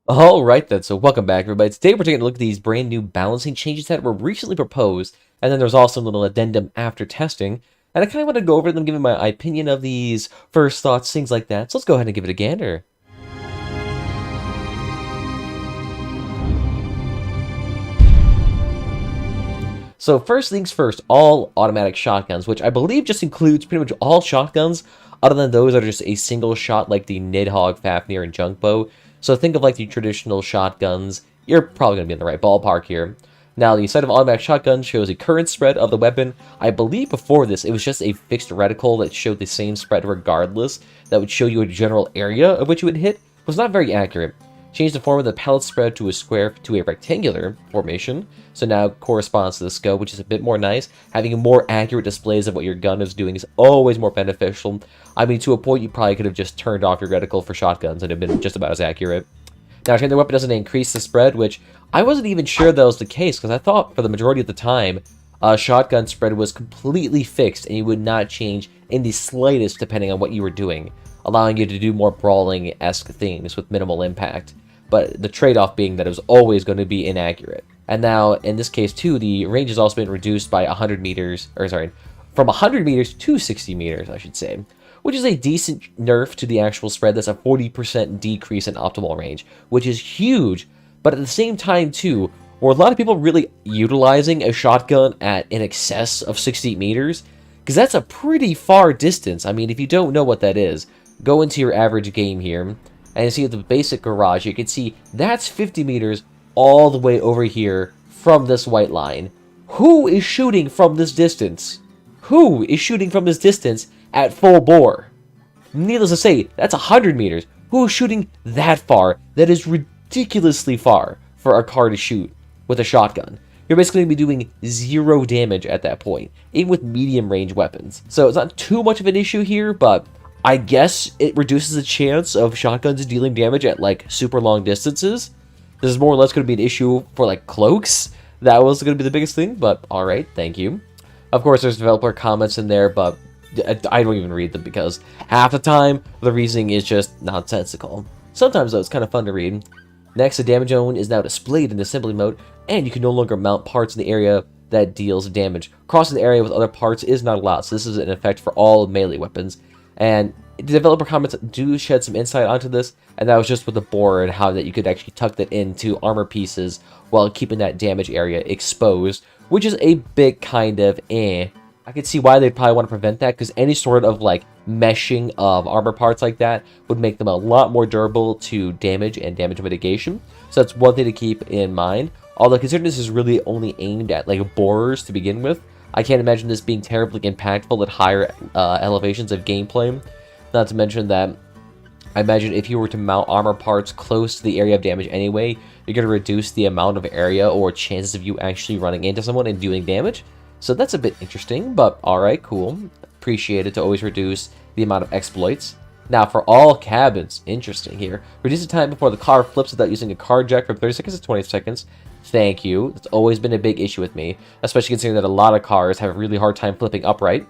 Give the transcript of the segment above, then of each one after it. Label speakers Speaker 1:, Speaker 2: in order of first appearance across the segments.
Speaker 1: Alright then, so welcome back everybody. Today we're taking a look at these brand new balancing changes that were recently proposed, and then there's also a little addendum after testing, and I kind of want to go over them, giving my opinion of these, first thoughts, things like that, so let's go ahead and give it a gander. So first things first, all automatic shotguns, which I believe just includes pretty much all shotguns, other than those that are just a single shot like the Nidhogg, Fafnir, and Junkbow. So think of like the traditional shotguns. You're probably going to be in the right ballpark here. Now, the set of automatic shotguns shows a current spread of the weapon. I believe before this, it was just a fixed reticle that showed the same spread regardless. That would show you a general area of which you would hit. It was not very accurate. Changed the form of the pellet spread to a square to a rectangular formation. So now it corresponds to the scope, which is a bit more nice. Having more accurate displays of what your gun is doing is always more beneficial. I mean, to a point, you probably could have just turned off your reticle for shotguns and it would have been just about as accurate. Now, changing the weapon doesn't increase the spread, which I wasn't even sure that was the case, because I thought for the majority of the time, shotgun spread was completely fixed and you would not change in the slightest depending on what you were doing, allowing you to do more brawling-esque things with minimal impact. But the trade-off being that it was always going to be inaccurate. And now, in this case too, the range has also been reduced by 100 meters, or sorry, from 100 meters to 60 meters, I should say, which is a decent nerf to the actual spread. That's a 40% decrease in optimal range, which is huge. But at the same time too, were a lot of people really utilizing a shotgun at in excess of 60 meters? Because that's a pretty far distance. I mean, if you don't know what that is, go into your average game here, and you see the basic garage, you can see that's 50 meters all the way over here from this white line. Who is shooting from this distance? Who is shooting from this distance at full bore? Needless to say, that's 100 meters. Who is shooting that far? That is ridiculously far for a car to shoot with a shotgun. You're basically going to be doing 0 damage at that point, even with medium range weapons. So it's not too much of an issue here, but I guess it reduces the chance of shotguns dealing damage at like super long distances. This is more or less going to be an issue for like cloaks. That was going to be the biggest thing, but alright, thank you. Of course, there's developer comments in there, but I don't even read them because half the time the reasoning is just nonsensical. Sometimes though, it's kind of fun to read. Next, the damage zone is now displayed in assembly mode, and you can no longer mount parts in the area that deals damage. Crossing the area with other parts is not allowed, so this is an effect for all melee weapons. And the developer comments do shed some insight onto this, and that was just with the bore and how that you could actually tuck that into armor pieces while keeping that damage area exposed, which is a bit kind of I could see why they'd probably want to prevent that, because any sort of like meshing of armor parts like that would make them a lot more durable to damage and damage mitigation. So that's one thing to keep in mind. Although considering this is really only aimed at like borers to begin with, I can't imagine this being terribly impactful at higher elevations of gameplay. Not to mention that I imagine if you were to mount armor parts close to the area of damage anyway, you're going to reduce the amount of area or chances of you actually running into someone and doing damage. So that's a bit interesting, but alright, cool. Appreciate it to always reduce the amount of exploits. Now for all cabins, interesting here. Reduce the time before the car flips without using a car jack from 30 seconds to 20 seconds. Thank you. That's always been a big issue with me, especially considering that a lot of cars have a really hard time flipping upright.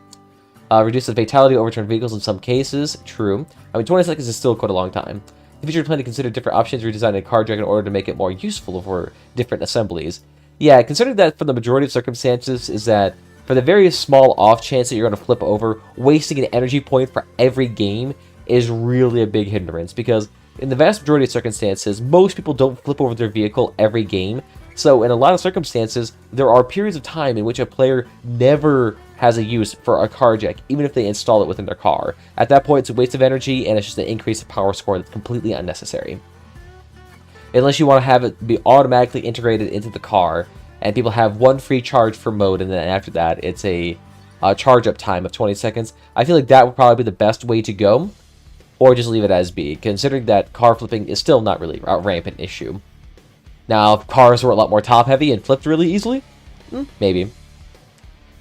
Speaker 1: Reduce the fatality of overturned vehicles in some cases. True. I mean, 20 seconds is still quite a long time. The future plan to consider different options, redesign a car jack in order to make it more useful for different assemblies. Yeah, considering that for the majority of circumstances is that for the very small off chance that you're going to flip over, wasting an energy point for every game is really a big hindrance, because in the vast majority of circumstances, most people don't flip over their vehicle every game. So in a lot of circumstances, there are periods of time in which a player never has a use for a car jack, even if they install it within their car. At that point, it's a waste of energy, and it's just an increase of power score that's completely unnecessary. Unless you want to have it be automatically integrated into the car, and people have one free charge for mode, and then after that, it's a charge up time of 20 seconds. I feel like that would probably be the best way to go, or just leave it as be, considering that car flipping is still not really a rampant issue. Now, if cars were a lot more top-heavy and flipped really easily, maybe.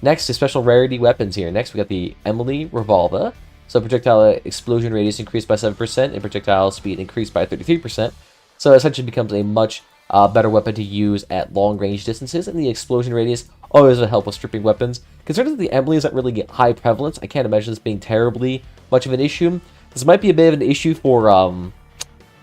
Speaker 1: Next is special rarity weapons here. Next, we got the Emily Revolver. So projectile explosion radius increased by 7%, and projectile speed increased by 33%. So it essentially becomes a much better weapon to use at long-range distances, and the explosion radius always will help with stripping weapons. Considering that the Emily isn't really high prevalence, I can't imagine this being terribly much of an issue. This might be a bit of an issue for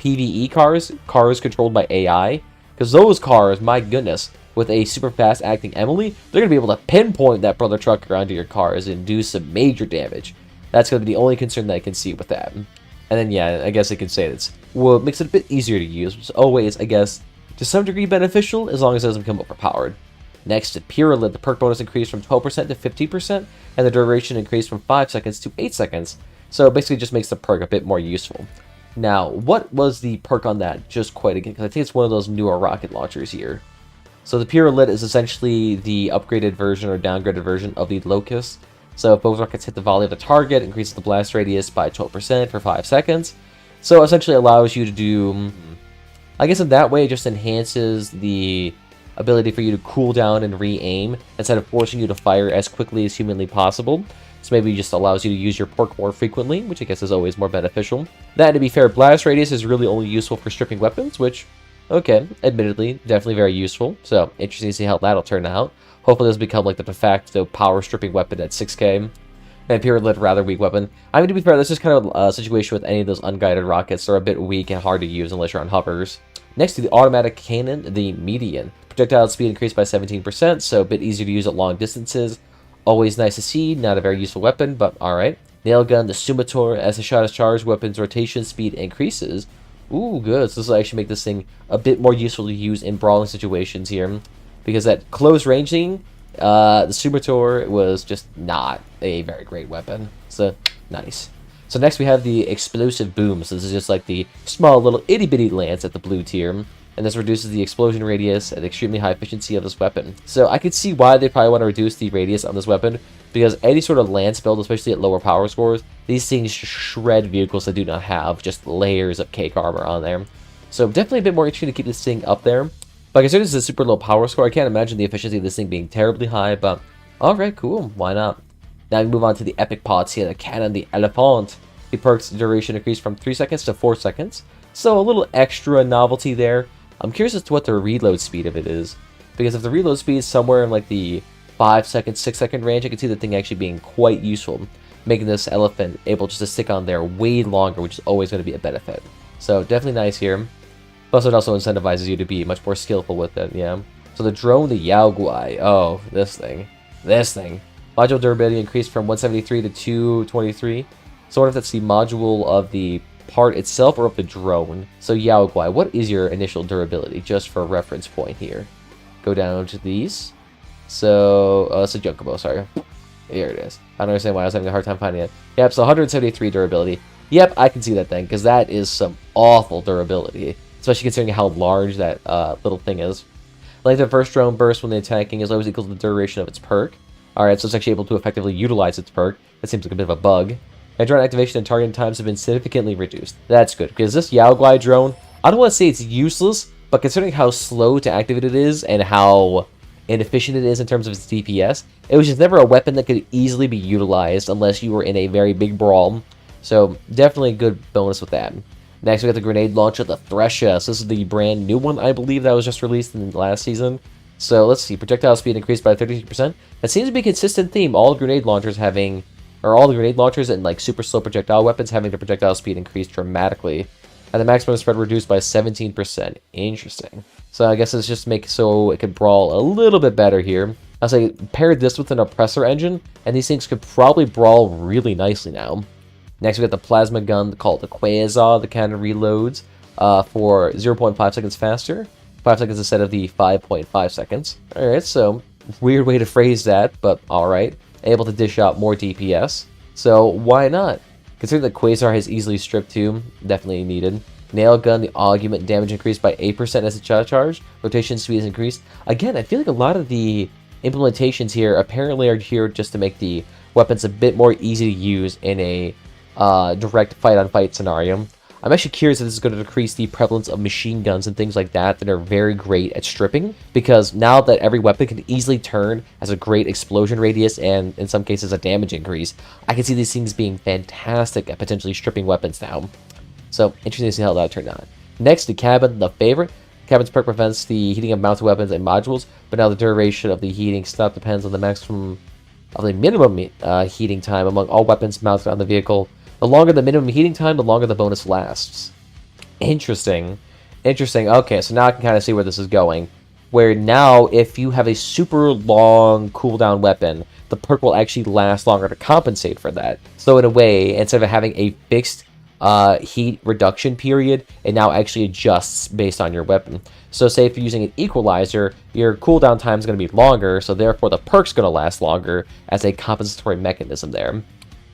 Speaker 1: PvE cars, cars controlled by AI, because those cars, my goodness, with a super fast acting Emily, they're going to be able to pinpoint that brother trucker onto your cars and do some major damage. That's going to be the only concern that I can see with that. And then, yeah, I guess I could say well, it makes it a bit easier to use, which is always, I guess, to some degree beneficial, as long as it doesn't become overpowered. Next, at Pyramid, the perk bonus increased from 12% to 15%, and the duration increased from 5 seconds to 8 seconds. So it basically just makes the perk a bit more useful. Now, what was the perk on that just quite again? Because I think it's one of those newer rocket launchers here. So the Pyramid is essentially the upgraded version or downgraded version of the Locust. So if both rockets hit the volley of the target, it increases the blast radius by 12% for 5 seconds. So essentially allows you to do, I guess in that way, it just enhances the ability for you to cool down and re-aim instead of forcing you to fire as quickly as humanly possible. So maybe it just allows you to use your perk more frequently, which I guess is always more beneficial. That, to be fair, blast radius is really only useful for stripping weapons, which, okay, admittedly, definitely very useful. So interesting to see how that'll turn out. Hopefully this will become like the de facto power stripping weapon at 6k. And Pyramid, rather weak weapon. I mean, to be fair, this is kind of a situation with any of those unguided rockets. They're a bit weak and hard to use unless you're on hovers. Next to the automatic cannon, the Median. Projectile speed increased by 17%, so a bit easier to use at long distances. Always nice to see, not a very useful weapon, but alright. Nail gun, the Sumator. As the shot is charged, weapon's rotation speed increases. Ooh, good. So this will actually make this thing a bit more useful to use in brawling situations here. Because at close ranging, the Sumator was just not a very great weapon. So, nice. So next we have the Explosive Boom. So this is just like the small little itty-bitty lance at the blue tier. And this reduces the explosion radius and extremely high efficiency of this weapon. So I could see why they probably want to reduce the radius on this weapon, because any sort of lance build, especially at lower power scores, these things shred vehicles that do not have just layers of cake armor on there. So definitely a bit more interesting to keep this thing up there. But considering this is a super low power score, I can't imagine the efficiency of this thing being terribly high, but alright, cool, why not? Now we move on to the epic pods here, the Cannon, the Elephant. The perk's duration increased from 3 seconds to 4 seconds, so a little extra novelty there. I'm curious as to what the reload speed of it is, because if the reload speed is somewhere in like the 5 second, 6 second range, I can see the thing actually being quite useful, making this elephant able just to stick on there way longer, which is always going to be a benefit. So definitely nice here. Plus it also incentivizes you to be much more skillful with it, yeah. So the drone, the Yao Guai, oh, this thing. Module durability increased from 173 to 223. So I wonder if that's the module of the part itself or of the drone. So Yao Guai, what is your initial durability, just for a reference point here? Go down to these. So, it's a Junkobo, sorry. Here it is. I don't understand why I was having a hard time finding it. Yep, so 173 durability. Yep, I can see that then, because that is some awful durability, especially considering how large that little thing is. Length of first drone burst when the attacking is always equal to the duration of its perk. Alright, so it's actually able to effectively utilize its perk. That seems like a bit of a bug. And drone activation and targeting times have been significantly reduced. That's good, because this Yao Guai drone, I don't want to say it's useless, but considering how slow to activate it is and how inefficient it is in terms of its DPS, it was just never a weapon that could easily be utilized unless you were in a very big brawl. So definitely a good bonus with that. Next we got the grenade launcher, the Thresher. So this is the brand new one, I believe, that was just released in the last season. So let's see, projectile speed increased by 32%. That seems to be a consistent theme, all grenade launchers having, or all the grenade launchers and like super slow projectile weapons having the projectile speed increased dramatically. And the maximum spread reduced by 17%. Interesting. So I guess it's just make so it could brawl a little bit better here. I'll say pair this with an oppressor engine, and these things could probably brawl really nicely now. Next we got the plasma gun called the Quasar. The cannon reloads for 0.5 seconds faster. 5 seconds instead of the 5.5 seconds. Alright, so weird way to phrase that, but alright. Able to dish out more DPS. So why not? Considering that Quasar has easily stripped too, definitely needed. Nail gun, the augment damage increased by 8% as a shot charge. Rotation speed is increased. Again, I feel like a lot of the implementations here apparently are here just to make the weapons a bit more easy to use in a direct fight-on-fight scenario. I'm actually curious if this is going to decrease the prevalence of machine guns and things like that are very great at stripping, because now that every weapon can easily turn as a great explosion radius and in some cases a damage increase, I can see these things being fantastic at potentially stripping weapons now. So interesting to see how that turned out. Next, the Cabin, the favorite. Cabin's perk prevents the heating of mounted weapons and modules, but now the duration of the heating stop depends on the maximum of the minimum heating time among all weapons mounted on the vehicle. The longer the minimum heating time, the longer the bonus lasts. Interesting. Interesting. Okay, so now I can kind of see where this is going. Where now, if you have a super long cooldown weapon, the perk will actually last longer to compensate for that. So in a way, instead of having a fixed heat reduction period, it now actually adjusts based on your weapon. So say if you're using an equalizer, your cooldown time is going to be longer, so therefore the perk's going to last longer as a compensatory mechanism there.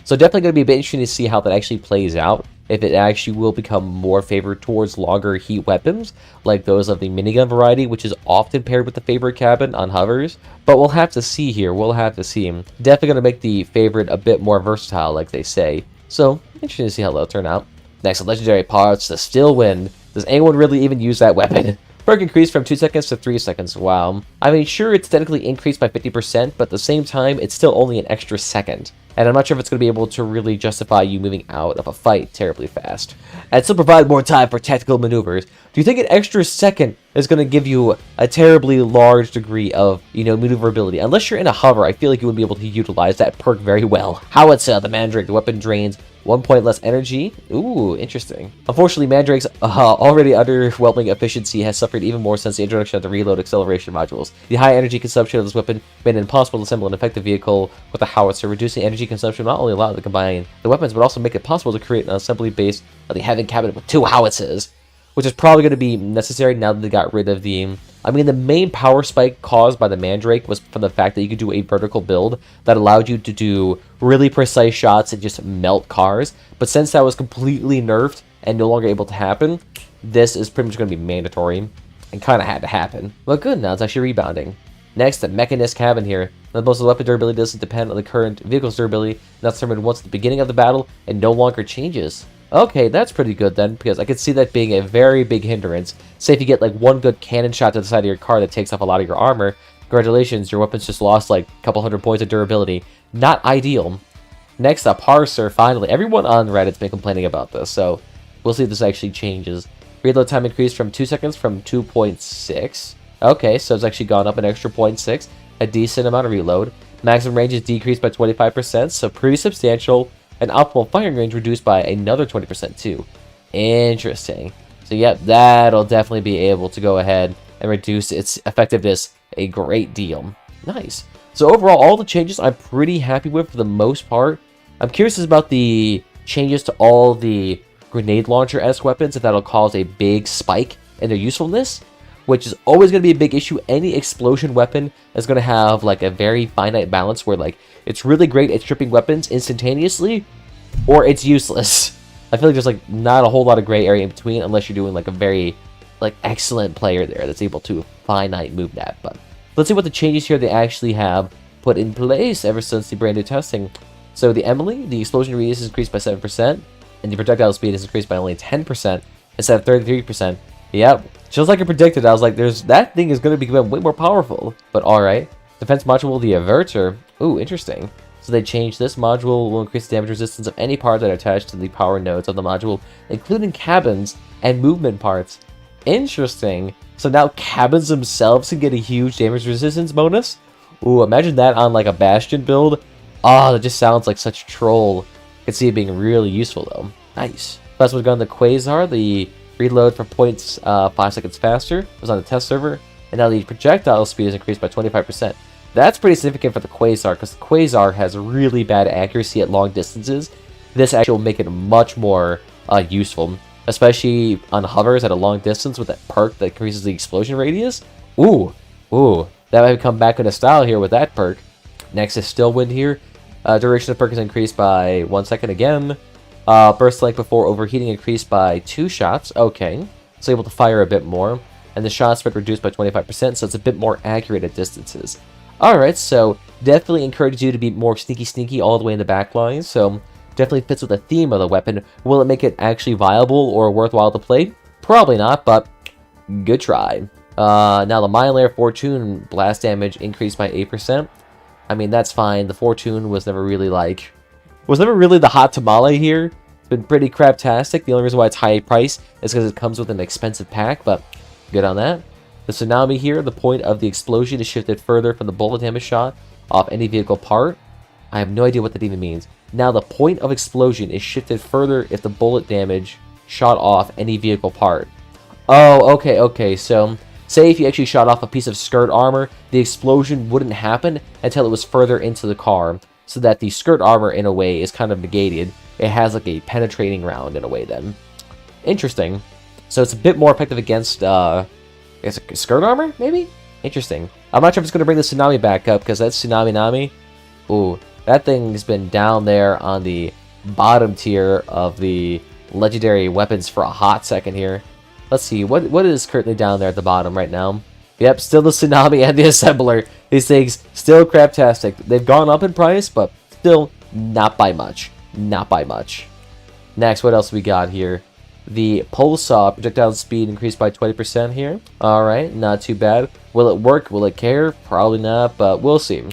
Speaker 1: So definitely going to be a bit interesting to see how that actually plays out, if it actually will become more favored towards longer heat weapons, like those of the minigun variety, which is often paired with the favorite cabin on hovers. But we'll have to see here, we'll have to see. Definitely going to make the favorite a bit more versatile, like they say. So, interesting to see how that'll turn out. Next, legendary parts, the Still Wind. Does anyone really even use that weapon? Perk increased from 2 seconds to 3 seconds. Wow. I mean, sure, it's technically increased by 50%, but at the same time, it's still only an extra second. And I'm not sure if it's going to be able to really justify you moving out of a fight terribly fast. And still provide more time for tactical maneuvers. Do you think an extra second is going to give you a terribly large degree of, maneuverability? Unless you're in a hover, I feel like you would be able to utilize that perk very well. Howitzer, the Mandrake, the weapon drains 1 point less energy. Ooh, interesting. Unfortunately, Mandrake's already underwhelming efficiency has suffered even more since the introduction of the reload acceleration modules. The high energy consumption of this weapon made it impossible to assemble an effective vehicle with a howitzer. Reducing energy consumption not only allowed to combine the weapons, but also make it possible to create an assembly base of the heavy cabinet with 2 howitzers, which is probably going to be necessary now that they got rid of the... I mean, the main power spike caused by the Mandrake was from the fact that you could do a vertical build that allowed you to do really precise shots and just melt cars. But since that was completely nerfed and no longer able to happen, this is pretty much going to be mandatory and kind of had to happen. But good, now it's actually rebounding. Next, the Mechanist cabin here. Now, most of the weapon durability doesn't depend on the current vehicle's durability, and that's determined once at the beginning of the battle and no longer changes. Okay, that's pretty good then, because I could see that being a very big hindrance. Say if you get like one good cannon shot to the side of your car that takes off a lot of your armor, congratulations, your weapon's just lost like a couple hundred points of durability. Not ideal. Next up, PARSER, finally. Everyone on Reddit's been complaining about this, so we'll see if this actually changes. Reload time increased from 2 seconds from 2.6. Okay, so it's actually gone up an extra 0.6, a decent amount of reload. Maximum range is decreased by 25%, so pretty substantial. And optimal firing range reduced by another 20% too. Interesting. So yep, that'll definitely be able to go ahead and reduce its effectiveness a great deal. Nice. So overall, all the changes I'm pretty happy with for the most part. I'm curious about the changes to all the grenade launcher-esque weapons, if that'll cause a big spike in their usefulness, which is always going to be a big issue. Any explosion weapon is going to have like a very finite balance where like it's really great at stripping weapons instantaneously, or it's useless. I feel like there's like not a whole lot of gray area in between unless you're doing like a very like excellent player there that's able to finite move that. But let's see what the changes here they actually have put in place ever since the brand new testing. So the Emily, the explosion radius is increased by 7%, and the projectile speed is increased by only 10% instead of 33%. Yep, just like I predicted, I was like, that thing is going to become way more powerful. But alright. Defense module, the Averter. Ooh, interesting. So they changed this module will increase the damage resistance of any part that are attached to the power nodes of the module, including cabins and movement parts. Interesting. So now cabins themselves can get a huge damage resistance bonus? Ooh, imagine that on like a Bastion build. Oh, that just sounds like such troll. I can see it being really useful though. Nice. Plasma gun, the Quasar, the reload for 0.5 seconds faster was on the test server, and now the projectile speed is increased by 25%. That's pretty significant for the Quasar, because the Quasar has really bad accuracy at long distances. This actually will make it much more useful, especially on hovers at a long distance with that perk that increases the explosion radius. Ooh, that might come back into style here with that perk. Next is Still Wind here. Duration of perk is increased by 1 second again. Burst length before overheating increased by 2 shots. Okay, so able to fire a bit more. And the shot spread reduced by 25%, so it's a bit more accurate at distances. Alright, so definitely encourages you to be more sneaky all the way in the back line, so definitely fits with the theme of the weapon. Will it make it actually viable or worthwhile to play? Probably not, but good try. Now the Mind Layer Fortune blast damage increased by 8%. I mean, that's fine. The Fortune was never really the hot tamale here. It's been pretty craptastic. The only reason why it's high price is because it comes with an expensive pack, but good on that. The Tsunami here, the point of the explosion is shifted further from the bullet damage shot off any vehicle part. I have no idea what that even means. Now the point of explosion is shifted further if the bullet damage shot off any vehicle part. Oh, okay, so say if you actually shot off a piece of skirt armor, the explosion wouldn't happen until it was further into the car, so that the skirt armor, in a way, is kind of negated. It has, like, a penetrating round, in a way, then. Interesting. So it's a bit more effective against, is it skirt armor, maybe? Interesting. I'm not sure if it's going to bring the Tsunami back up, because that Tsunami Nami, ooh, that thing's been down there on the bottom tier of the legendary weapons for a hot second here. Let's see, what is currently down there at the bottom right now? Yep, still the Tsunami and the Assembler. These things, still craptastic. They've gone up in price, but still not by much. Not by much. Next, what else we got here? The Pulsar projectile speed increased by 20% here. Alright, not too bad. Will it work? Will it care? Probably not, but we'll see.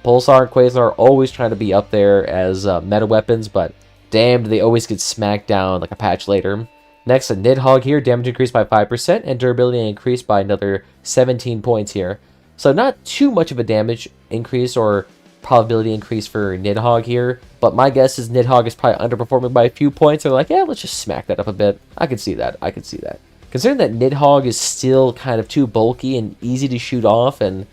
Speaker 1: Pulsar and Quasar are always trying to be up there as meta weapons, but damn, do they always get smacked down like a patch later. Next, a Nidhogg here, damage increased by 5%, and durability increased by another 17 points here. So not too much of a damage increase or probability increase for Nidhogg here, but my guess is Nidhogg is probably underperforming by a few points. They're like, yeah, let's just smack that up a bit. I could see that. I could see that. Considering that Nidhogg is still kind of too bulky and easy to shoot off and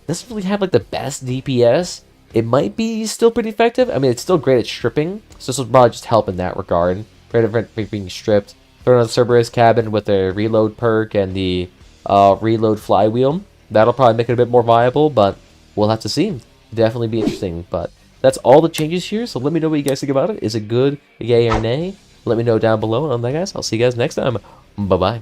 Speaker 1: doesn't really have like the best DPS, it might be still pretty effective. I mean, it's still great at stripping, so this will probably just help in that regard. Great at being stripped. Throw on the Cerberus cabin with the reload perk and the reload flywheel. That'll probably make it a bit more viable, but we'll have to see. Definitely be interesting, but that's all the changes here, so let me know what you guys think about it. Is it good, yay or nay? Let me know down below, and on that, guys, I'll see you guys next time. Bye-bye.